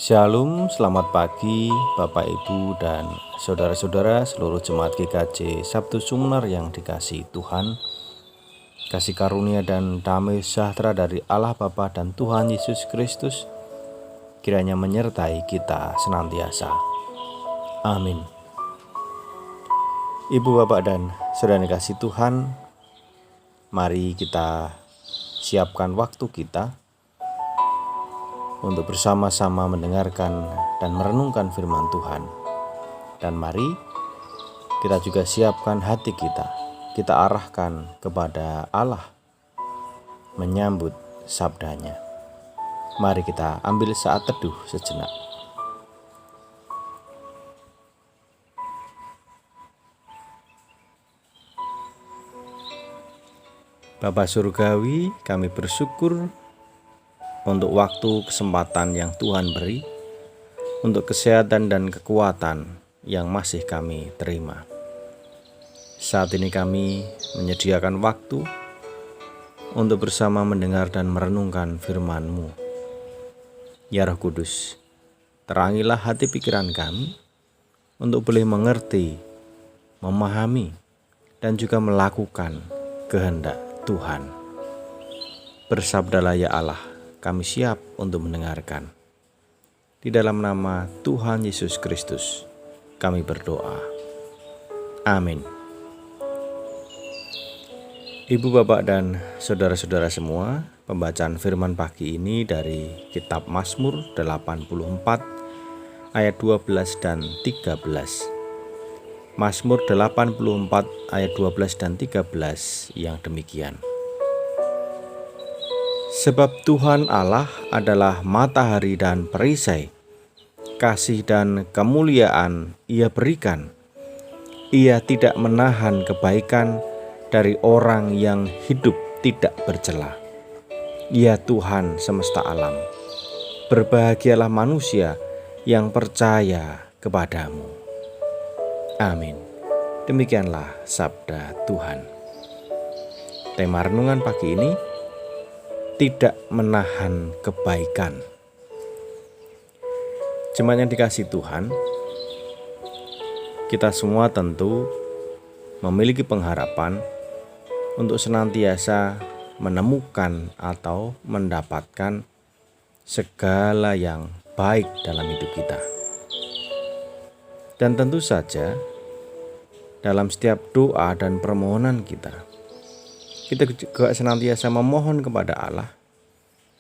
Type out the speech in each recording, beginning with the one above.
Shalom, selamat pagi Bapak Ibu dan saudara-saudara seluruh jemaat GKJ Sabtu Sumber yang dikasihi Tuhan. Kasih karunia dan damai sejahtera dari Allah Bapa dan Tuhan Yesus Kristus kiranya menyertai kita senantiasa. Amin. Ibu, Bapak dan saudara dikasihi Tuhan, mari kita siapkan waktu kita untuk bersama-sama mendengarkan dan merenungkan firman Tuhan. Dan mari kita juga siapkan hati kita arahkan kepada Allah menyambut sabdanya. Mari kita ambil saat teduh sejenak. Bapa Surgawi, kami bersyukur untuk waktu kesempatan yang Tuhan beri, untuk kesehatan dan kekuatan yang masih kami terima. Saat ini kami menyediakan waktu untuk bersama mendengar dan merenungkan firman-Mu. Ya Roh Kudus, terangilah hati pikiran kami untuk boleh mengerti, memahami, dan juga melakukan kehendak Tuhan. Bersabdalah ya Allah, kami siap untuk mendengarkan. Di dalam nama Tuhan Yesus Kristus, kami berdoa. Amin. Ibu, Bapak, dan saudara-saudara semua, pembacaan firman pagi ini dari kitab Mazmur 84 ayat 12 dan 13. Mazmur 84 ayat 12 dan 13 yang demikian. Sebab Tuhan Allah adalah matahari dan perisai, kasih dan kemuliaan Ia berikan. Ia tidak menahan kebaikan dari orang yang hidup tidak bercela. Ya Tuhan semesta alam, berbahagialah manusia yang percaya kepadamu. Amin. Demikianlah sabda Tuhan. Tema renungan pagi ini, tidak menahan kebaikan. Jemaat yang dikasihi Tuhan, kita semua tentu memiliki pengharapan untuk senantiasa menemukan atau mendapatkan segala yang baik dalam hidup kita. Dan tentu saja dalam setiap doa dan permohonan kita juga senantiasa memohon kepada Allah,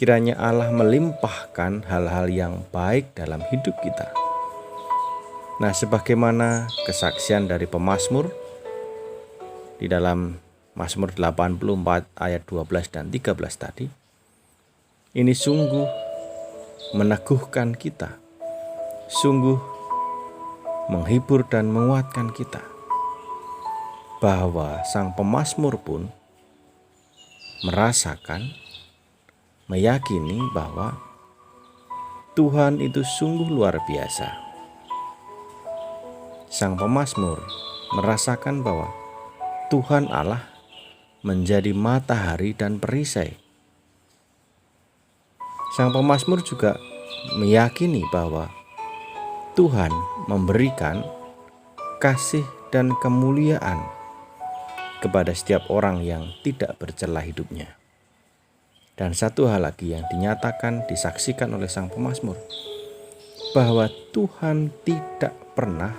kiranya Allah melimpahkan hal-hal yang baik dalam hidup kita. Nah, sebagaimana kesaksian dari pemazmur di dalam Mazmur 84 ayat 12 dan 13 tadi, ini sungguh meneguhkan kita, sungguh menghibur dan menguatkan kita, bahwa sang pemazmur pun merasakan, meyakini bahwa Tuhan itu sungguh luar biasa. Sang pemazmur merasakan bahwa Tuhan Allah menjadi matahari dan perisai. Sang pemazmur juga meyakini bahwa Tuhan memberikan kasih dan kemuliaan kepada setiap orang yang tidak bercela hidupnya. Dan satu hal lagi yang dinyatakan, disaksikan oleh sang pemazmur, bahwa Tuhan tidak pernah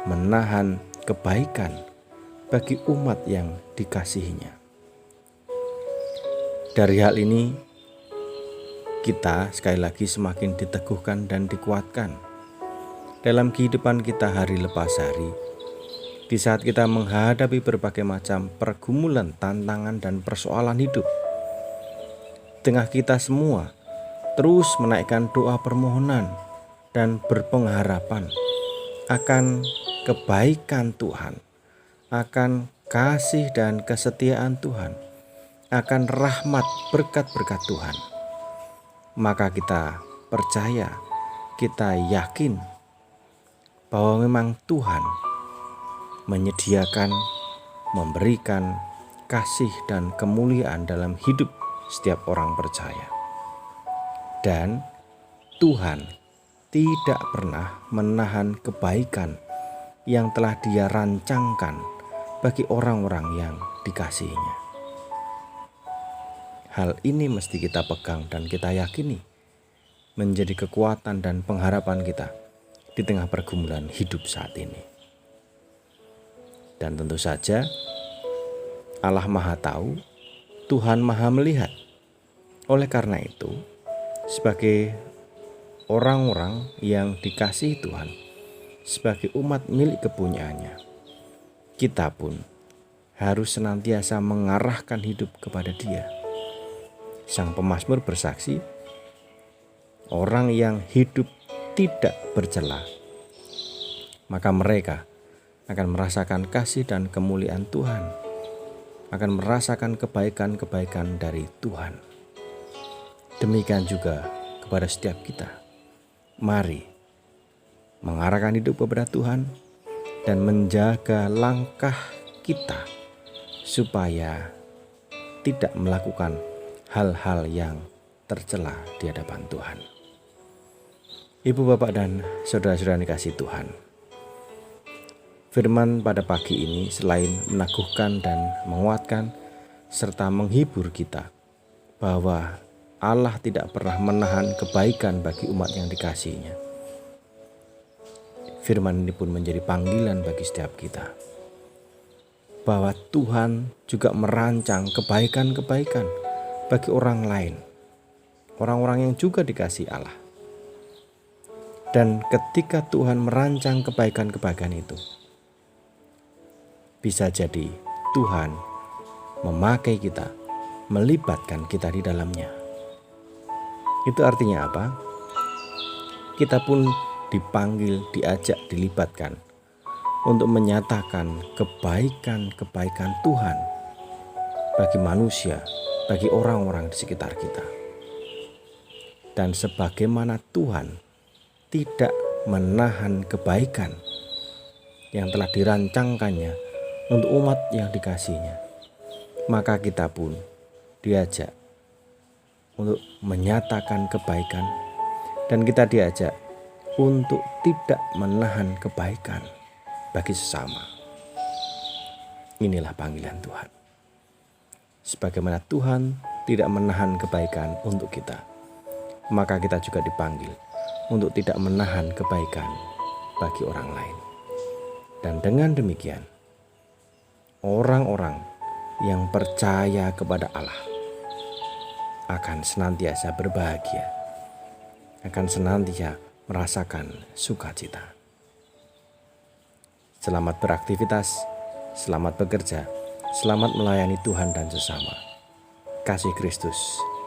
menahan kebaikan bagi umat yang dikasihinya. Dari hal ini, kita sekali lagi semakin diteguhkan dan dikuatkan dalam kehidupan kita hari lepas hari. Di saat kita menghadapi berbagai macam pergumulan, tantangan, dan persoalan hidup, tengah kita semua terus menaikkan doa permohonan dan berpengharapan akan kebaikan Tuhan, akan kasih dan kesetiaan Tuhan, akan rahmat berkat-berkat Tuhan. Maka kita percaya, kita yakin bahwa memang Tuhan menyediakan, memberikan kasih dan kemuliaan dalam hidup setiap orang percaya. Dan Tuhan tidak pernah menahan kebaikan yang telah Dia rancangkan bagi orang-orang yang dikasihinya. Hal ini mesti kita pegang dan kita yakini menjadi kekuatan dan pengharapan kita di tengah pergumulan hidup saat ini. Dan tentu saja Allah Maha Tahu, Tuhan Maha Melihat. Oleh karena itu, sebagai orang-orang yang dikasihi Tuhan, sebagai umat milik kepunyaannya, kita pun harus senantiasa mengarahkan hidup kepada Dia. Sang pemazmur bersaksi, orang yang hidup tidak bercela, maka mereka akan merasakan kasih dan kemuliaan Tuhan, akan merasakan kebaikan-kebaikan dari Tuhan. Demikian juga kepada setiap kita. Mari mengarahkan hidup kepada Tuhan dan menjaga langkah kita supaya tidak melakukan hal-hal yang tercela di hadapan Tuhan. Ibu, bapak, dan saudara-saudara yang dikasihi Tuhan, firman pada pagi ini selain meneguhkan dan menguatkan serta menghibur kita bahwa Allah tidak pernah menahan kebaikan bagi umat yang dikasihinya. Firman ini pun menjadi panggilan bagi setiap kita bahwa Tuhan juga merancang kebaikan-kebaikan bagi orang lain, orang-orang yang juga dikasihi Allah. Dan ketika Tuhan merancang kebaikan-kebaikan itu, bisa jadi Tuhan memakai kita, melibatkan kita di dalamnya. Itu artinya apa? Kita pun dipanggil, diajak, dilibatkan untuk menyatakan kebaikan-kebaikan Tuhan bagi manusia, bagi orang-orang di sekitar kita. Dan sebagaimana Tuhan tidak menahan kebaikan yang telah dirancangkannya untuk umat yang dikasihinya, maka kita pun diajak untuk menyatakan kebaikan, dan kita diajak untuk tidak menahan kebaikan bagi sesama. Inilah panggilan Tuhan. Sebagaimana Tuhan tidak menahan kebaikan untuk kita, maka kita juga dipanggil untuk tidak menahan kebaikan bagi orang lain. Dan dengan demikian, orang-orang yang percaya kepada Allah akan senantiasa berbahagia, akan senantiasa merasakan sukacita. Selamat beraktivitas, selamat bekerja, selamat melayani Tuhan dan sesama. Kasih Kristus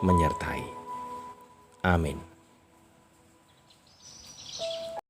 menyertai. Amin.